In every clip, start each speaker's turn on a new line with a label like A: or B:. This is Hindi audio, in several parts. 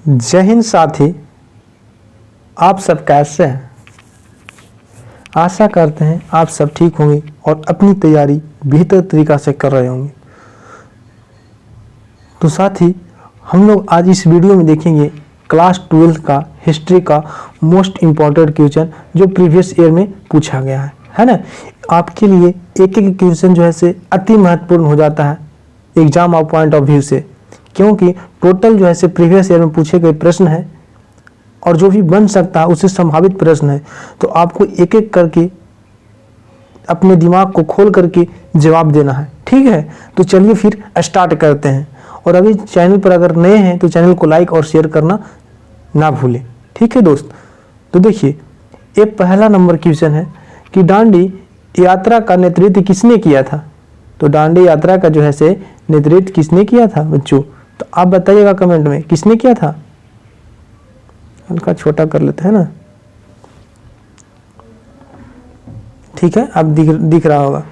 A: जय हिंद साथी, आप सब कैसे हैं। आशा करते हैं आप सब ठीक होंगे और अपनी तैयारी बेहतर तरीक़ा से कर रहे होंगे। तो साथी, हम लोग आज इस वीडियो में देखेंगे क्लास 12 का हिस्ट्री का मोस्ट इम्पॉर्टेंट क्वेश्चन जो प्रीवियस ईयर में पूछा गया है ना। आपके लिए एक एक क्वेश्चन जो है से अति महत्वपूर्ण हो जाता है exam of point of view से, क्योंकि टोटल जो है से प्रीवियस ईयर में पूछे गए प्रश्न है और जो भी बन सकता है उससे संभावित प्रश्न है। तो आपको एक एक करके अपने दिमाग को खोल करके जवाब देना है, ठीक है। तो चलिए फिर स्टार्ट करते हैं। और अभी चैनल पर अगर नए हैं तो चैनल को लाइक और शेयर करना ना भूलें, ठीक है दोस्त। तो देखिए, ये पहला नंबर क्वेश्चन है कि दांडी यात्रा का नेतृत्व किसने किया था। तो दांडी यात्रा का जो है से नेतृत्व किसने किया था बच्चों, तो आप बताइएगा कमेंट में किसने किया था। हल्का छोटा कर लेते हैं ना, ठीक है। अब दिख रहा होगा।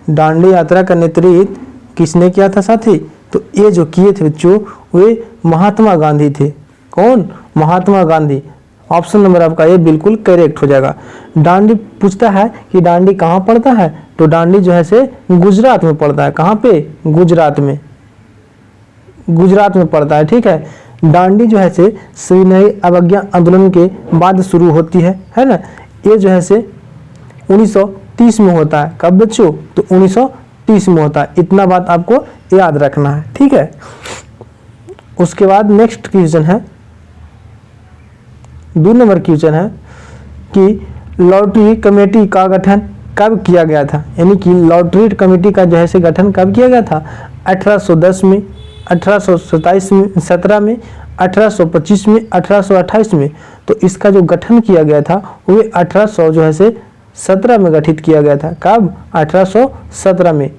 A: दांडी यात्रा का नेतृत्व किसने किया था साथी, तो ये जो किए थे बच्चों वे महात्मा गांधी थे। कौन? महात्मा गांधी। ऑप्शन नंबर आपका ये बिल्कुल करेक्ट हो जाएगा। दांडी पूछता है कि दांडी कहाँ पड़ता है, तो दांडी जो है से गुजरात में पड़ता है। कहाँ पे? गुजरात में, गुजरात में पड़ता है, ठीक है। दांडी जो है से सविनय अवज्ञा आंदोलन के बाद शुरू होती है ना। ये जो है से 1930 में होता है। कब बच्चों? तो 1930 में होता है। इतना बात आपको याद रखना है, ठीक है। उसके बाद नेक्स्ट क्वेश्चन है, 2 नंबर क्वेश्चन है कि लॉटरी कमेटी का गठन कब किया गया था। यानी कि लॉटरी कमेटी का जो है से गठन कब किया गया था? 1810 में, 1827 में, 17 में, 1825 में, 1828 में। तो इसका जो गठन किया गया था वो 1800 जो है से 17 में गठित किया गया था। कब? 1817 में,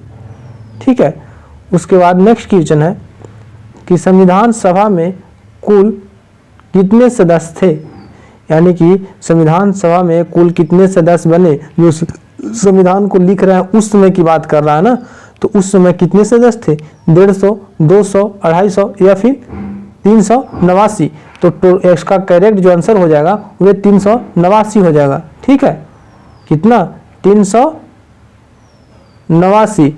A: ठीक है। उसके बाद नेक्स्ट क्वेश्चन है कि संविधान सभा में कुल कितने सदस्य थे। यानी कि संविधान सभा में कुल कितने सदस्य बने। जो संविधान को लिख रहा है उस समय की बात कर रहा है ना, तो उस समय कितने सदस्य थे? 150, 200, 250 या फिर 389। तो इसका करेक्ट जो आंसर हो जाएगा वह 389 हो जाएगा, ठीक है। कितना? 389,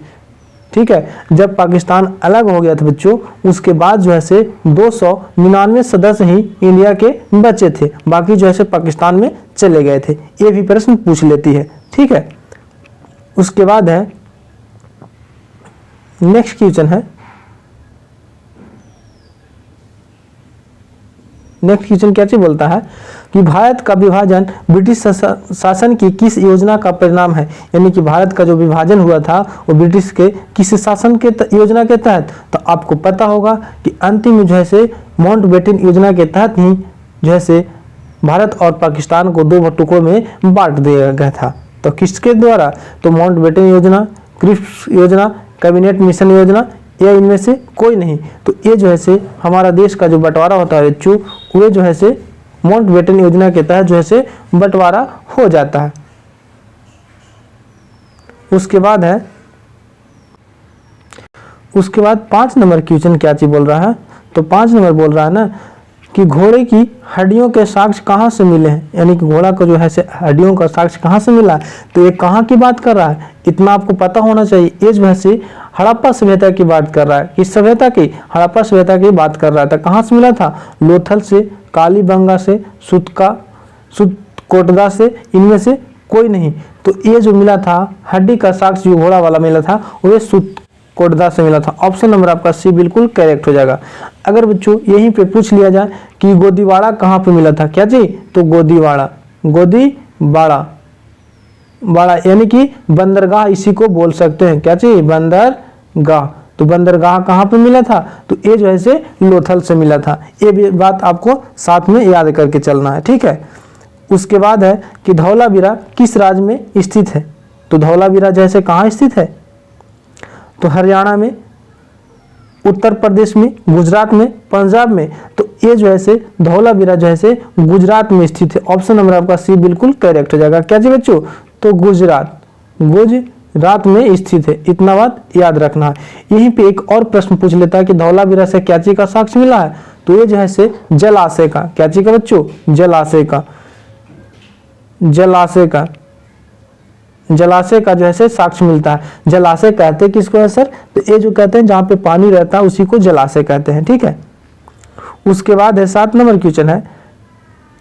A: ठीक है। जब पाकिस्तान अलग हो गया था बच्चों, उसके बाद जो है से 299 सदस्य ही इंडिया के बचे थे, बाकी जो है से पाकिस्तान में चले गए थे। ये भी प्रश्न पूछ लेती है, ठीक है। उसके बाद है नेक्स्ट क्वेश्चन है, नेक्स्ट क्वेश्चन क्या चीज बोलता है कि भारत का विभाजन ब्रिटिश शासन की किस योजना का परिणाम है। यानी कि भारत का जो विभाजन हुआ था वो ब्रिटिश के किस शासन के योजना के तहत। तो आपको पता होगा कि अंतिम में जो है से माउंटबेटन योजना के तहत ही जो है से भारत और पाकिस्तान को 2 टुकड़ों में बांट दिया गया था। तो किसके द्वारा? तो माउंटबेटन योजना, क्रिप्स योजना, कैबिनेट मिशन योजना, या इनमें से कोई नहीं। तो ये जो है से हमारा देश का जो बंटवारा होता है बच्चों, वो जो है से माउंटबेटन योजना के तहत जो है से बंटवारा हो जाता है। उसके बाद है, उसके बाद 5 नंबर क्वेश्चन क्या चीज बोल रहा है, तो 5 नंबर बोल रहा है ना कि घोड़े की हड्डियों के साक्ष्य कहाँ से मिले हैं। यानी कि घोड़ा को जो है से हड्डियों का साक्ष्य कहाँ से मिला है, तो ये कहाँ की बात कर रहा है, इतना आपको पता होना चाहिए। ये जो है से हड़प्पा सभ्यता की बात कर रहा है। किस सभ्यता की? हड़प्पा सभ्यता की बात कर रहा था। कहाँ से मिला था? लोथल से, कालीबंगा से, सुतकोटदा से, इनमें से कोई नहीं। तो ये जो मिला था हड्डी का साक्ष्य जो घोड़ा वाला मिला था वो सुतकोटदा से मिला था। ऑप्शन नंबर आपका सी बिल्कुल करेक्ट हो जाएगा। अगर बच्चों यहीं पे पूछ लिया जाए कि गोदीवाड़ा कहाँ पे मिला था, क्या जी? तो गोदीवाड़ा, गोदीवाड़ा, बाड़ा यानी कि बंदरगाह इसी को बोल सकते हैं। क्या चाहिए? बंदरगाह। तो बंदरगाह कहाँ पे मिला था? तो ये जो है से लोथल से मिला था। ये भी बात आपको साथ में याद करके चलना है, ठीक है। उसके बाद है कि धौलावीरा किस राज्य में स्थित है। तो धौलावीरा जैसे कहाँ स्थित है? तो हरियाणा में, उत्तर प्रदेश में, गुजरात में, पंजाब में। तो ये जो है से धौलावीरा जो है से गुजरात में स्थित है। ऑप्शन नंबर आपका सी बिल्कुल करेक्ट हो जाएगा। क्या जी बच्चों? तो गुजरात, रात में स्थित है, इतना बात याद रखना है। यहीं पे एक और प्रश्न पूछ लेता है कि धौलावीरा से क्या चीज का साक्ष्य मिला है, तो ये जो है से जलाशय का, क्या चीज का बच्चों, जलाशय का, जलाशय का, जलाशय का जो है से साक्ष्य मिलता है। जलाशय कहते हैं किसको है सर, तो ये जो कहते हैं जहां पे पानी रहता है उसी को जलाशय कहते हैं, ठीक है। उसके बाद है 7 नंबर क्वेश्चन है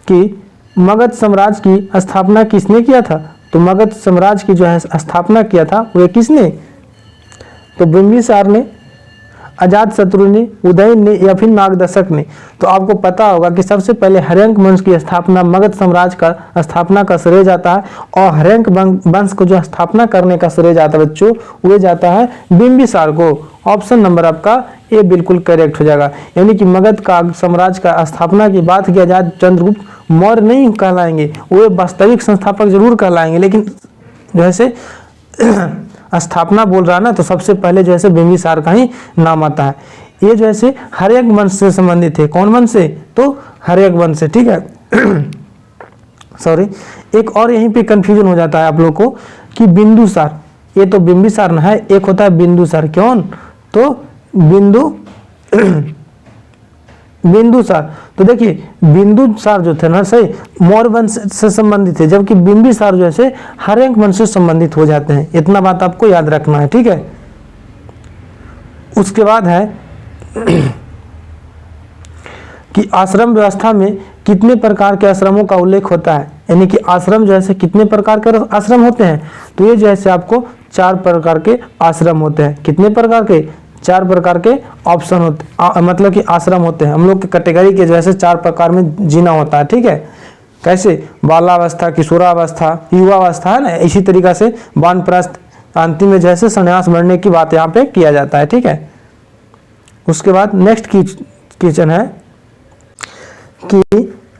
A: कि मगध साम्राज्य की स्थापना किसने किया था, तो मगध साम्राज्य की जो है स्थापना किया था वो किसने, तो बिंबिसार ने, अजातशत्रु ने, उदयन ने या फिर नागदशक ने। तो आपको पता होगा कि सबसे पहले हर्यंक वंश की स्थापना, मगध साम्राज्य का स्थापना का श्रेय जाता है, और हर्यंक वंश को जो स्थापना करने का श्रेय जाता है बच्चों, वो जाता है बिंबिसार को। ऑप्शन नंबर आपका ए बिल्कुल करेक्ट हो जाएगा। यानी कि मगध का साम्राज्य का स्थापना की बात किया जाए, चंद्रगुप्त मौर्य नहीं कहलाएंगे, वो वास्तविक संस्थापक जरूर कहलाएंगे, लेकिन जो है से स्थापना बोल रहा है ना, तो सबसे पहले जो है बिंबिसार का ही नाम आता है। ये जो है हर्यक वंश से संबंधित है, कौन वंश से, तो हर्यक वंश से, ठीक है। सॉरी, एक और यहीं पे कंफ्यूजन हो जाता है आप लोग को कि बिंदुसार, ये तो बिंबिसार ना है, एक होता है बिंदुसार, कौन, तो बिंदुसार। तो देखिए बिंदुसार जो थे ना सही मौर्य वंश से संबंधित है, जबकि बिंबिसार जो है हर्यक वंश से संबंधित हो जाते हैं, इतना बात आपको याद रखना है, ठीक है। उसके बाद है कि आश्रम व्यवस्था में कितने प्रकार के आश्रमों का उल्लेख होता है, यानी कि आश्रम जो है कितने प्रकार के आश्रम होते हैं, तो ये जो है आपको 4 प्रकार के आश्रम होते हैं। कितने प्रकार के, 4 प्रकार के ऑप्शन होते, मतलब कि आश्रम होते हैं। हम लोग के कैटेगरी के जो है 4 प्रकार में जीना होता है, ठीक है। कैसे, बालावस्था, किशोरावस्था, युवावस्था, है ना, इसी तरीका से वानप्रस्थ, अंतिम में जो है संन्यास बढ़ने की बात यहाँ पे किया जाता है, ठीक है। उसके बाद नेक्स्ट क्वेश्चन है कि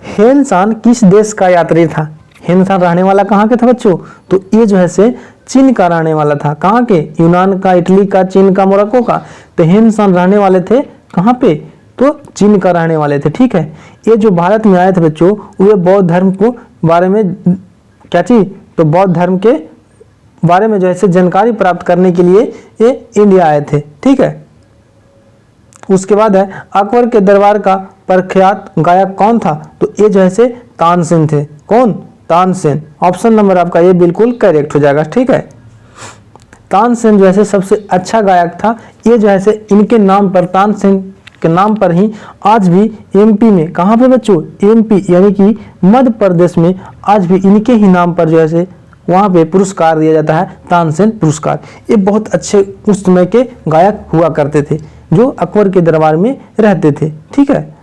A: हेनसान किस देश का यात्री था। हेनसान रहने वाला कहाँ के था बच्चों, तो ये जो है चीन का रहने वाला था। कहाँ के, यूनान का, इटली का, चीन का, मोरक्को का। तो हेनसान रहने वाले थे कहाँ पे, तो चीन का रहने वाले थे, ठीक है। ये जो भारत में आए थे बच्चों, वे बौद्ध धर्म को बारे में क्या चीज, तो बौद्ध धर्म के बारे में जो है जानकारी प्राप्त करने के लिए ये इंडिया आए थे, ठीक है। उसके बाद है अकबर के दरबार का प्रख्यात गायक कौन था, तो ये जो है तानसेन थे। कौन, तानसेन। ऑप्शन नंबर आपका ये बिल्कुल करेक्ट हो जाएगा, ठीक है। तानसेन जो है सबसे अच्छा गायक था। ये जो है इनके नाम पर, तानसेन के नाम पर ही आज भी एमपी में, कहाँ पे बच्चों, एमपी यानी कि मध्य प्रदेश में आज भी इनके ही नाम पर जो है वहाँ पे पुरस्कार दिया जाता है, तानसेन पुरस्कार। ये बहुत अच्छे उस समय के गायक हुआ करते थे जो अकबर के दरबार में रहते थे, ठीक है।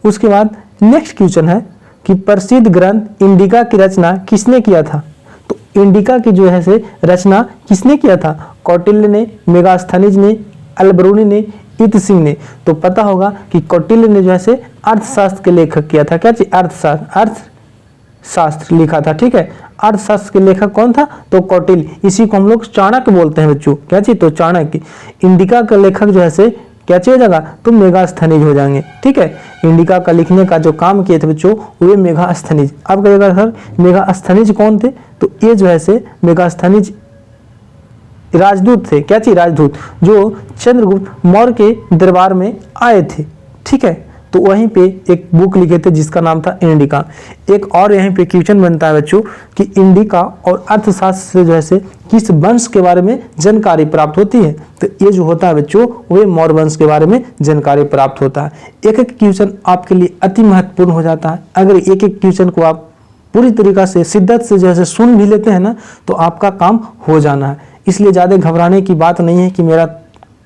A: उसके बाद नेक्स्ट क्वेश्चन है कि प्रसिद्ध ग्रंथ इंडिका की रचना किसने किया था, तो इंडिका की जो है रचना किसने किया था, कौटिल्य ने, मेगास्थनीज ने, अलबरूनी ने, इत सिंह ने। तो पता होगा कि कौटिल्य ने जो है अर्थशास्त्र के लेखक किया था, क्या चीज, अर्थशास्त्र लिखा था, ठीक है। अर्थशास्त्र के लेखक कौन था, तो कौटिल्य। इसी को हम लोग चाणक्य बोलते हैं बच्चों, क्या चीज, तो चाणक्य। इंडिका का लेखक जो है क्या चीज हो जाएगा, तो मेगास्थनीज हो जाएंगे, ठीक है। इंडिका का लिखने का जो काम किए थे बच्चों वे मेगास्थनीज। अब कहिएगा सर मेगास्थनीज कौन थे, तो ये जो है मेगास्थनीज राजदूत थे, क्या चीज, राजदूत, जो चंद्रगुप्त मौर्य के दरबार में आए थे, ठीक है। तो वहीं पे एक बुक लिखे थे जिसका नाम था इंडिका। एक और यहीं पे क्वेश्चन बनता है बच्चों कि इंडिका और अर्थशास्त्र से जो है किस वंश के बारे में जानकारी प्राप्त होती है, तो ये जो होता है बच्चों वे मौर्य वंश के बारे में जानकारी प्राप्त होता है। एक एक क्वेश्चन आपके लिए अति महत्वपूर्ण हो जाता है। अगर एक एक क्वेश्चन को आप पूरी तरीका से शिद्दत से जैसे सुन भी लेते हैं ना, तो आपका काम हो जाना है। इसलिए ज़्यादा घबराने की बात नहीं है कि मेरा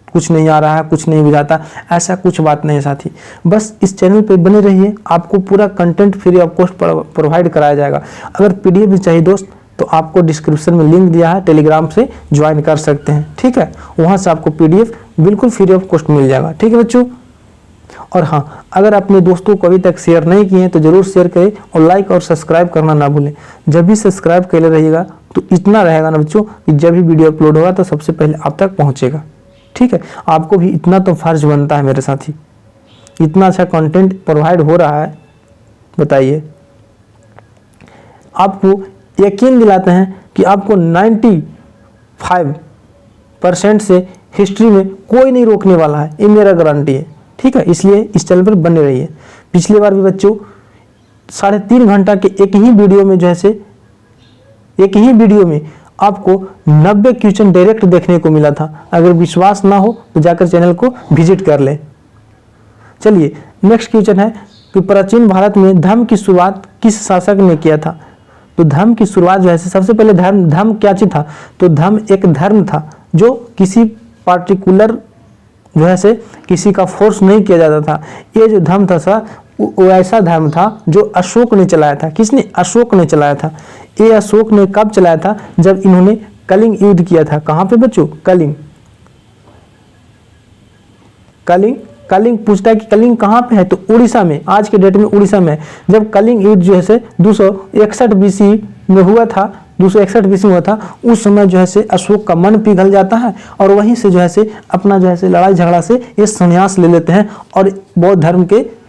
A: कुछ नहीं आ रहा है, कुछ नहीं बुझाता, ऐसा कुछ बात नहीं है साथी। बस इस चैनल पे बने रहिए, आपको पूरा content free of cost provide कराया जाएगा। अगर पीडीएफ भी चाहिए दोस्त तो आपको डिस्क्रिप्शन में लिंक दिया है, टेलीग्राम से ज्वाइन कर सकते हैं, ठीक है। वहाँ से आपको पीडीएफ बिल्कुल फ्री ऑफ कॉस्ट मिल जाएगा, ठीक है बच्चों। और हाँ, अगर अपने दोस्तों को अभी तक शेयर नहीं किए हैं तो जरूर शेयर करें और लाइक और सब्सक्राइब करना ना भूलें। जब भी सब्सक्राइब कर रहिएगा तो इतना रहेगा ना बच्चों कि जब भी वीडियो अपलोड होगा तो सबसे पहले आप तक पहुँचेगा, ठीक है। आपको भी इतना तो फर्ज बनता है मेरे साथी, इतना अच्छा कंटेंट प्रोवाइड हो रहा है, बताइए। आपको यकीन दिलाते हैं कि आपको 95% से हिस्ट्री में कोई नहीं रोकने वाला है, ये मेरा गारंटी है। ठीक है, इसलिए इस चैनल पर बने रहिए। पिछली बार भी बच्चों 3.5 घंटा के एक ही वीडियो में जो है से एक ही वीडियो में आपको 90 क्वेश्चन डायरेक्ट देखने को मिला था। अगर विश्वास ना हो तो जाकर चैनल को विजिट कर ले। चलिए नेक्स्ट क्वेश्चन है कि प्राचीन भारत में धर्म की शुरुआत किस शासक ने किया था। तो धर्म की शुरुआत जो है सबसे पहले धर्म क्या चीज था, तो धर्म एक धर्म था जो किसी पार्टिकुलर जो है से किसी का फोर्स नहीं किया जाता था। ये जो धर्म था वो ऐसा धर्म था जो अशोक ने चलाया था। किसने? अशोक ने चलाया था। ये अशोक ने कब चलाया था? जब इन्होंने कलिंग युद्ध किया था। कहाँ पे बच्चों? कलिंग। कलिंग पूछता है कि कलिंग कहाँ पे है, तो उड़ीसा में, आज के डेट में उड़ीसा में। जब कलिंग युद्ध जो है 261 बीसी में हुआ था, 261 बीसी में हुआ था, उस समय जो है अशोक का मन पिघल जाता है और वहीं से जो है अपना जो है लड़ाई झगड़ा से ये संन्यास ले लेते हैं और बौद्ध धर्म के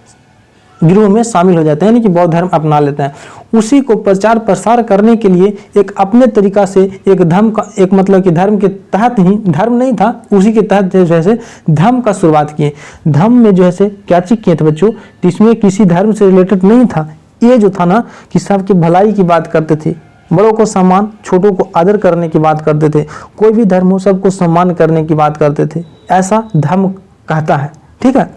A: गिरोह में शामिल हो जाते हैं, यानी कि बौद्ध धर्म अपना लेते हैं। उसी को प्रचार प्रसार करने के लिए एक अपने तरीका से एक धर्म का एक मतलब कि धर्म के तहत ही, धर्म नहीं था, उसी के तहत जो है धर्म का शुरुआत किए। धर्म में जो है क्या चीज किए थे बच्चों, इसमें किसी धर्म से रिलेटेड नहीं था। ये जो था ना कि सबकी भलाई की बात करते थे, बड़ों को सम्मान, छोटों को आदर करने की बात करते थे। कोई भी धर्म हो सबको सम्मान करने की बात करते थे, ऐसा धर्म कहता है। ठीक है,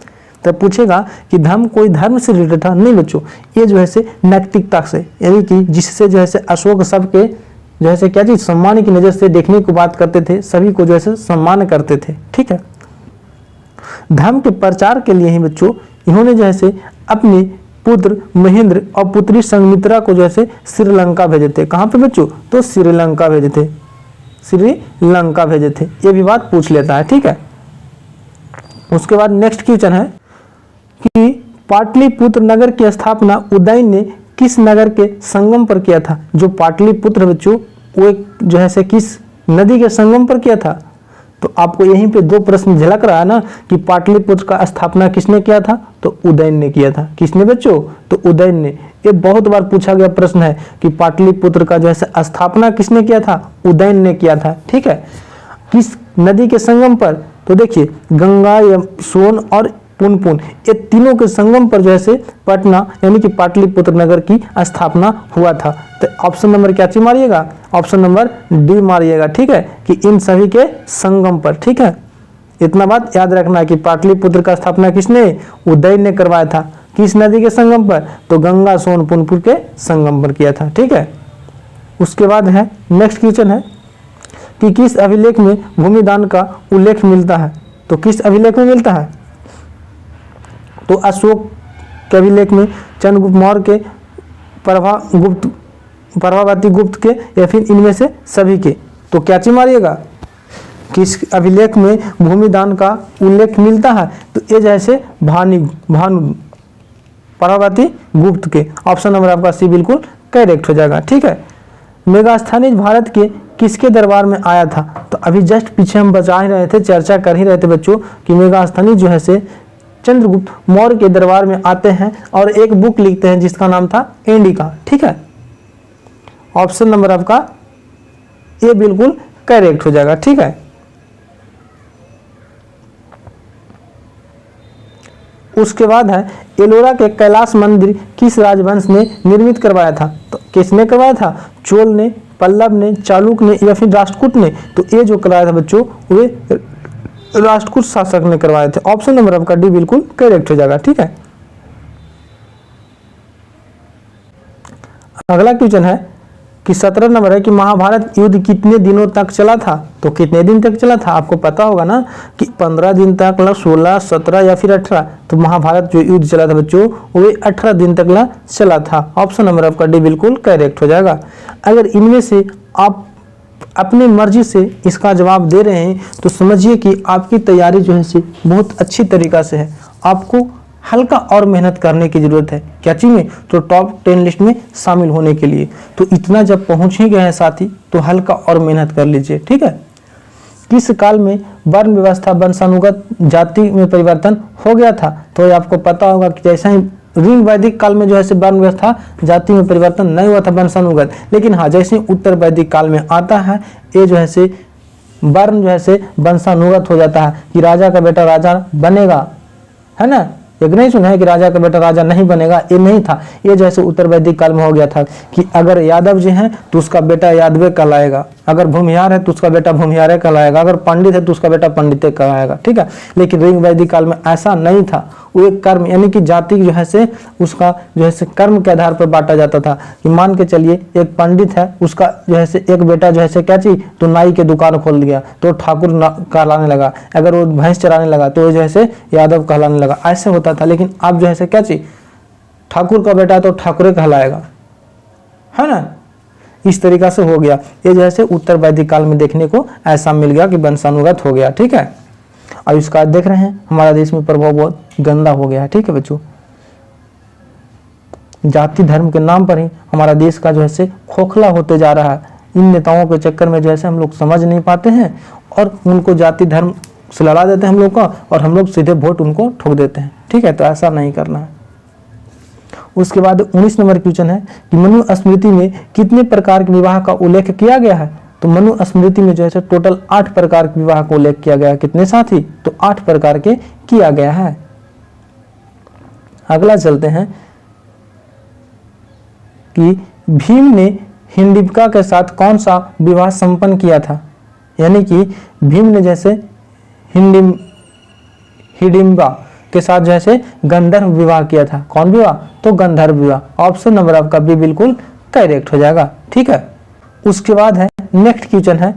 A: तब पूछेगा कि धर्म कोई धर्म से रिलेटेड था? नहीं बच्चों, ये जो है नैतिकता से, यानी कि जिससे जो है अशोक सबके जो है क्या चीज सम्मान की नजर से देखने को बात करते थे, सभी को जो है सम्मान करते थे। ठीक है, धर्म के प्रचार के लिए ही बच्चों इन्होंने जो है अपने पुत्र महेंद्र और पुत्री संघमित्रा को जो है श्रीलंका भेजे थे। कहाँ पे बच्चों? तो श्रीलंका भेजे थे, श्रीलंका भेजे थे। ये भी बात पूछ लेता है। ठीक है, उसके बाद नेक्स्ट क्वेश्चन है कि पाटलिपुत्र नगर की स्थापना उदयन ने किस नगर के संगम पर किया था। जो पाटलिपुत्र बच्चों वो एक जो है किस नदी के संगम पर किया था। तो आपको यहीं पे 2 प्रश्न झलक रहा है ना कि पाटलिपुत्र का स्थापना किसने किया था, तो उदयन ने किया था। किसने बच्चों? तो उदयन ने। ये बहुत बार पूछा गया प्रश्न है कि पाटलिपुत्र का जो है स्थापना किसने किया था, उदयन ने किया था। ठीक है, किस नदी के संगम पर, तो देखिए गंगा, सोन और पुनपुन, ये तीनों के संगम पर जो है पटना यानी कि पाटलिपुत्र नगर की स्थापना हुआ था। तो ऑप्शन नंबर क्या चीज मारिएगा? ऑप्शन नंबर डी मारिएगा। ठीक है, कि इन सभी के संगम पर। ठीक है, इतना बात याद रखना कि पाटलिपुत्र का स्थापना किसने? उदयन ने करवाया था। किस नदी के संगम पर? तो गंगा, सोन, पुनपुन के संगम पर किया था। ठीक है, उसके बाद है नेक्स्ट क्वेश्चन है कि किस अभिलेख में भूमिदान का उल्लेख मिलता है। तो किस अभिलेख में मिलता है? तो अशोक के अभिलेख में, चंद्रगुप्त मौर्य के, प्रभावती गुप्त के, या फिर इनमें से सभी के। तो क्या चीज मारिएगा? किस अभिलेख में भूमिदान का उल्लेख मिलता है? तो ये जैसे भानु प्रभावती गुप्त के। ऑप्शन नंबर आपका सी बिल्कुल करेक्ट हो जाएगा। ठीक है, मेगास्थनीज भारत के किसके दरबार में आया था। तो अभी जस्ट पीछे हम बता ही रहे थे, चर्चा कर ही रहे थे बच्चों कि मेगास्थनीज जो है चंद्रगुप्त मौर्य के दरबार में आते हैं और एक बुक लिखते हैं जिसका नाम था इंडिका। ठीक है, ऑप्शन नंबर आपका ये बिल्कुल करेक्ट हो जाएगा। ठीक है, उसके बाद है एलोरा के कैलाश मंदिर किस राजवंश ने निर्मित करवाया था। तो किसने करवाया था? चोल ने, पल्लव ने, चालुक्य ने, या फिर राष्ट्रकूट ने। तो ये जो करवाया था बच्चों वे राष्ट्रकूट शासक ने करवाए थे। ऑप्शन नंबर आपका डी बिल्कुल करेक्ट हो जाएगा। ठीक है, अगला क्वेश्चन है कि 17 नंबर है कि महाभारत युद्ध कितने दिनों तक चला था। तो कितने दिन तक चला था? आपको पता होगा ना कि 15 दिन तक, 16, 17 या फिर 18। तो महाभारत जो युद्ध चला था बच्चों वो 18 दिन तक चला था। ऑप्शन नंबर आपका डी बिल्कुल करेक्ट हो जाएगा। अगर इनमें से आप अपनी मर्जी से इसका जवाब दे रहे हैं तो समझिए कि आपकी तैयारी जो है बहुत अच्छी तरीका से है। आपको हल्का और मेहनत करने की जरूरत है। क्या चीज में? तो टॉप 10 लिस्ट में शामिल होने के लिए। तो इतना जब पहुंच ही गए हैं साथी तो हल्का और मेहनत कर लीजिए। ठीक है, किस काल में वर्ण व्यवस्था वंशानुगत जाति में परिवर्तन हो गया था। तो आपको पता होगा कि जैसा ही ऋण वैदिक काल में जो है वर्ण व्यवस्था जाति में परिवर्तन नहीं हुआ था वंशानुगत, लेकिन हाँ जैसे उत्तर वैदिक काल में आता है ये जो है वर्ण जो है वंशानुगत हो जाता है कि राजा का बेटा राजा बनेगा, है ना। एक नहीं सुना है कि राजा का बेटा राजा नहीं बनेगा, ये नहीं था। ये जैसे उत्तर वैदिक काल में हो गया था कि अगर यादव जी हैं तो उसका बेटा यादवे कहलाएगा, अगर भूमिहार है तो उसका बेटा भूमिहारे कहलाएगा, अगर पंडित है तो उसका बेटा पंडिते कहलाएगा, ठीक है। लेकिन ऋण वैदिक काल में ऐसा नहीं था, वो एक कर्म यानी कि जाति जो है उसका जो है कर्म के आधार पर बांटा जाता था कि मान के चलिए एक पंडित है, उसका जो है एक बेटा जो है क्या चीज तो नाई के दुकान खोल दिया तो ठाकुर कहलाने लगा, अगर वो भैंस चराने लगा तो जो है यादव कहलाने लगा, ऐसे होता था। लेकिन अब जो है क्या चीज ठाकुर का बेटा तो ठाकुरे कहलाएगा, है ना। इस तरीका से हो गया। ये जो है उत्तर वैदिक काल में देखने को ऐसा मिल गया कि वंशानुगत हो गया, ठीक है। अब इसका देख रहे हैं हमारा देश में प्रभाव बहुत गंदा हो गया है, ठीक है बच्चों। जाति धर्म के नाम पर ही हमारा देश का जो है खोखला होते जा रहा है। इन नेताओं के चक्कर में जो है हम लोग समझ नहीं पाते हैं और उनको जाति धर्म से लड़ा देते हैं हम लोग का, और हम लोग सीधे वोट उनको ठोक देते हैं, ठीक है। तो ऐसा नहीं करना है। उसके बाद 19 नंबर क्वेश्चन है कि मनु स्मृति में कितने प्रकार के विवाह का उल्लेख किया गया है। तो मनु स्मृति में जो है टोटल 8 प्रकार के विवाह का उल्लेख किया गया है। कितने साथी? तो 8 प्रकार के किया गया है। अगला चलते हैं कि भीम ने हिडिंबा के साथ कौन सा विवाह संपन्न किया था। यानी कि भीम ने जैसे हिडिंबा के साथ जो है गंधर्व विवाह किया था। कौन विवाह? तो गंधर्व विवाह। ऑप्शन नंबर आपका बी बिल्कुल करेक्ट हो जाएगा, ठीक है। उसके बाद है नेक्स्ट क्वेश्चन है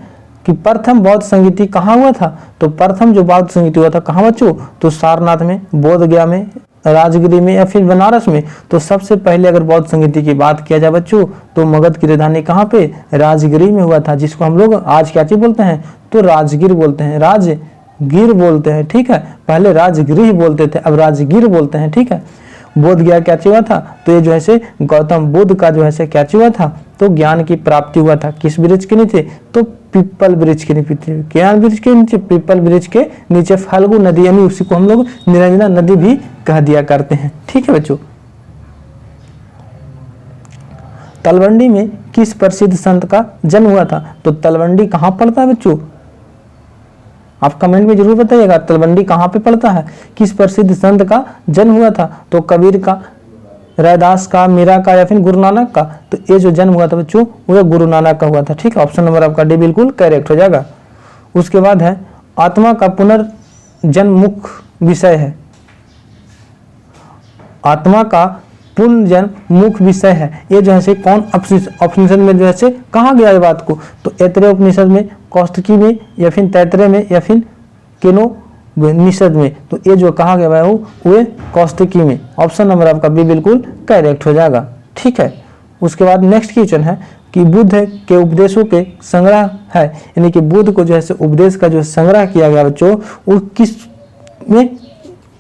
A: कि प्रथम बौद्ध संगीति कहाँ हुआ था। तो प्रथम जो बौद्ध संगीति हुआ था कहाँ बच्चों? तो सारनाथ में, बोध गया में, राजगिरी में या फिर बनारस में। तो सबसे पहले अगर बौद्ध संगीति की बात किया जाए बच्चों तो मगध की राजधानी कहाँ पे? राजगिरी में हुआ था, जिसको हम लोग आज क्या चीज बोलते हैं? तो राजगीर बोलते हैं, राजगीर बोलते हैं, ठीक है। पहले राजगिरी बोलते थे, अब राजगीर बोलते हैं, ठीक है। बोध गया क्या हुआ था? तो ये जो है गौतम बुद्ध का जो है क्या हुआ था? तो ज्ञान की प्राप्ति हुआ था। किस वृक्ष के नीचे? तो पीपल वृक्ष के नीचे। ज्ञान वृक्ष के नीचे, पीपल वृक्ष के नीचे फाल्गु नदी, यानी उसी को हम लोग निरंजना नदी भी कह दिया करते हैं, ठीक है बच्चों। तलवंडी में किस प्रसिद्ध संत का जन्म हुआ था? तो तलवंडी कहाँ पड़ता है बच्चों? आप कमेंट में जरूर बताइएगा तलवंडी कहाँ पे पड़ता है, किस प्रसिद्ध संत का जन्म हुआ था। तो कबीर का, रैदास का, मीरा का या फिर गुरु नानक का। तो ये जो जन्म हुआ था बच्चों वो गुरु नानक का हुआ था, ठीक है। ऑप्शन नंबर आपका डी बिल्कुल करेक्ट हो जाएगा। उसके बाद है आत्मा का पुनर्जन्म मुख्य विषय है। आत्मा का पुनर्जन्म मुख्य विषय है, ये जो है कौन उपनिषद में जो है कहा गया है बात को? तो ऐतरेय उपनिषद में, कौस्तुकी में या फिर तैतरेय में या फिर केनोपनिषद में। तो ये जो कहा गया है वो कौस्तुकी में। ऑप्शन नंबर आपका बी बिल्कुल करेक्ट हो जाएगा, ठीक है। उसके बाद नेक्स्ट क्वेश्चन है कि बुद्ध के उपदेशों के संग्रह है, यानी कि बुद्ध को जो है उपदेश का जो संग्रह किया गया बच्चों वो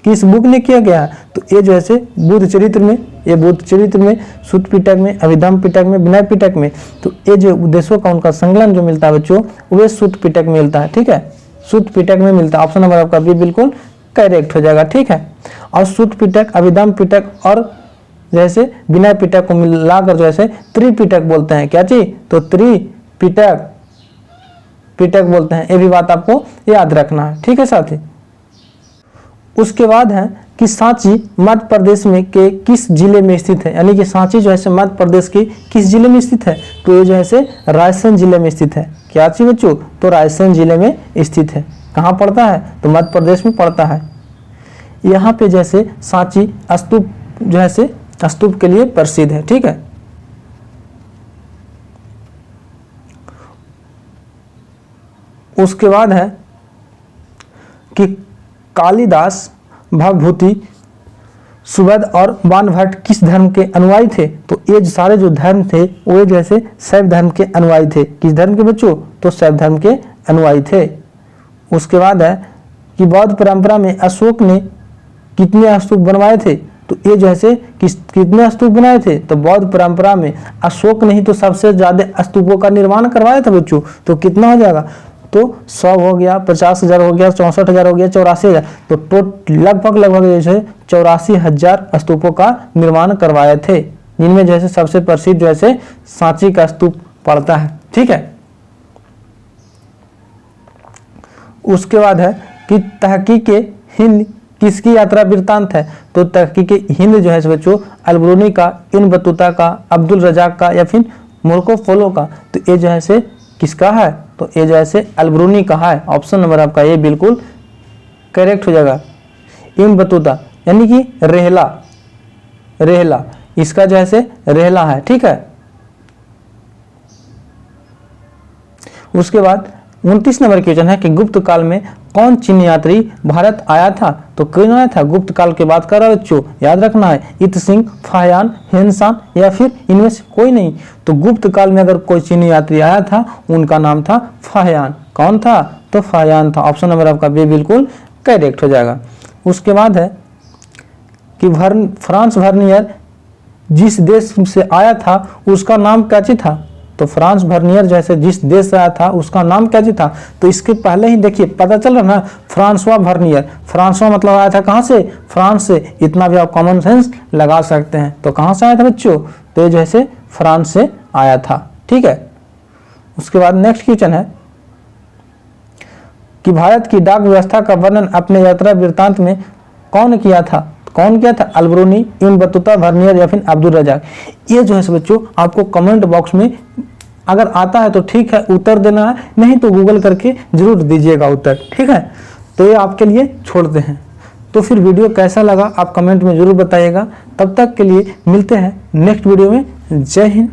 A: किस बुक में किया गया? तो ये जो है बुद्ध चरित्र में, ये बुद्ध चरित्र में, सुत्त पिटक में, अभिधम्म पिटक में, विनय पिटक में। तो ये जो उपदेशों का उनका संकलन जो मिलता है बच्चों वो सुत्त पिटक में मिलता है, ठीक है। सुत्त पिटक में मिलता है। ऑप्शन नंबर आपका बी बिल्कुल करेक्ट हो जाएगा, ठीक है। और सुत्त पिटक, अभिधम्म पिटक और जैसे विनय पिटक को मिलाकर जो है त्रिपिटक बोलते हैं। क्या चीज? तो त्रिपिटक बोलते हैं। ये भी बात आपको याद रखना है, ठीक है साथी। उसके बाद है कि सांची मध्य प्रदेश में के किस जिले में स्थित है, यानी कि सांची जो है मध्य प्रदेश के किस जिले में स्थित है? तो ये जो है रायसेन जिले में स्थित है। क्या चीज बच्चों? तो रायसेन जिले में स्थित है। कहाँ पड़ता है? तो मध्य प्रदेश में पड़ता है। यहाँ पे जैसे सांची स्तूप जो है स्तूप के लिए प्रसिद्ध है, ठीक है। उसके बाद है कि कालिदास, भवभूति, सुबोध और बाणभट्ट किस धर्म के अनुयायी थे? तो ये सारे जो धर्म थे वो जैसे शैव धर्म के अनुयायी थे। किस धर्म के बच्चों? तो शैव धर्म के अनुयायी थे। उसके बाद है कि बौद्ध परंपरा में अशोक ने कितने स्तूप बनवाए थे? तो ये जो है कितने स्तूप बनाए थे? तो बौद्ध परंपरा में अशोक ने ही तो सबसे ज्यादा स्तूपों का निर्माण करवाया था बच्चों। तो कितना हो जाएगा? तो 100 हो गया, 50,000 हो गया, 64,000 हो गया, 84,000, तो लगभग जैसे 84,000 स्तूपों का निर्माण करवाए थे, जिनमें जैसे सबसे प्रसिद्ध जैसे सांची का स्तूप पड़ता है। ठीक है, उसके बाद है कि तहकीक हिंद किसकी यात्रा वृत्तांत है? तो तहकीक हिंद जो है बच्चों अलबरूनी का, इब्न बतूता का, अब्दुल रजाक का या फिर मार्को पोलो का। तो ये जो है से किसका है? तो ये जो है से अलबरूनी का है। ऑप्शन नंबर आपका ये बिल्कुल करेक्ट हो जाएगा। इब्न बतूता यानी कि रेहला इसका जो है से रेहला है। ठीक है, उसके बाद 29 नंबर क्वेश्चन है कि गुप्त काल में कौन चीनी यात्री भारत आया था? तो कौन आया था गुप्त काल की बात कर रहा है बच्चों, याद रखना है, इत सिंह, फाहियान, हेनसान या फिर इनमें से कोई नहीं। तो गुप्त काल में अगर कोई चीनी यात्री आया था उनका नाम था फाहियान। कौन था? तो फाहियान था। ऑप्शन नंबर आपका बी बिल्कुल करेक्ट हो जाएगा। उसके बाद है कि फ्रांस वर्नियर जिस देश से आया था उसका नाम क्या था? तो फ्रांस वर्नियर जैसे जिस देश से आया था उसका नाम क्या था? तो इसके पहले ही देखिए पता चल रहा ना, फ्रांसवा वर्नियर, फ्रांसवा मतलब आया था कहाँ से? फ्रांस से। इतना भी आप कॉमन सेंस लगा सकते हैं। तो कहाँ से आया था बच्चों? तो ये जैसे फ्रांस से आया था। ठीक है, उसके बाद नेक्स्ट क्वेश्चन है कि भारत की डाक व्यवस्था का वर्णन अपने यात्रा वृत्तांत में कौन किया था? कौन किया था? अलबरूनी, इब्न बतूता, वर्नियर या फिर अब्दुल रजाक। ये जो है बच्चों आपको कमेंट बॉक्स में अगर आता है तो ठीक है उत्तर देना है, नहीं तो गूगल करके जरूर दीजिएगा उत्तर। ठीक है, तो ये आपके लिए छोड़ते हैं। तो फिर वीडियो कैसा लगा आप कमेंट में जरूर बताइएगा। तब तक के लिए मिलते हैं नेक्स्ट वीडियो में। जय हिंद।